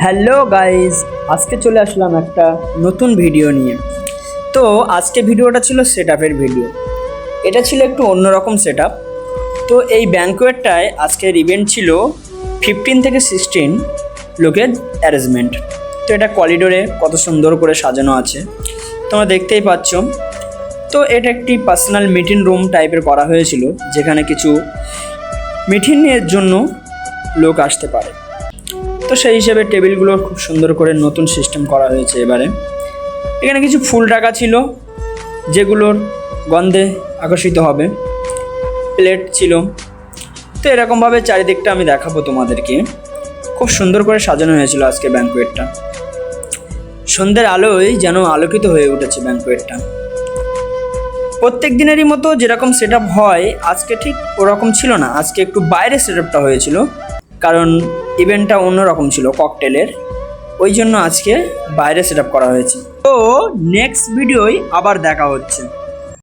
Hello guys, আজকে চলে আসলাম একটা নতুন ভিডিও নিয়ে। তো আজকে ভিডিওটা ছিল সেটআপের ভিডিও। এটা ছিল একটু অন্যরকম সেটআপ। তো এই ব্যাঙ্কোয়েটটায় আজকের ইভেন্ট ছিল 15 থেকে 16 লোকের অ্যারেঞ্জমেন্ট। তো এটা করিডোরে কত সুন্দর করে সাজানো আছে তোমরা দেখতেই পাচ্ছ। তো এটা একটি পার্সোনাল মিটিং রুম টাইপের করা হয়েছিল, যেখানে কিছু মিটিংয়ের জন্য লোক আসতে পারে। তো সেই হিসেবে টেবিলগুলোর খুব সুন্দর করে নতুন সিস্টেম করা হয়েছে। এবারে এখানে কিছু ফুল রাখা ছিল যেগুলোর গন্ধে আকর্ষিত হবে, প্লেট ছিল। তো এরকমভাবে চারিদিকটা আমি দেখাবো তোমাদেরকে। খুব সুন্দর করে সাজানো হয়েছিল আজকে ব্যাঙ্কোয়েটটা। সন্ধ্যের আলোয় যেন আলোকিত হয়ে উঠেছে ব্যাঙ্কোয়েটটা। প্রত্যেক দিনেরই মতো যেরকম সেটআপ হয় আজকে ঠিক ওরকম ছিল না। আজকে একটু বাইরে সেটআপটা হয়েছিল, কারণ ইভেন্টটা অন্যরকম ছিল ককটেলের, ওই জন্য আজকে বাইরে সেটআপ করা হয়েছে। তো নেক্সট ভিডিওয় আবার দেখা হচ্ছে।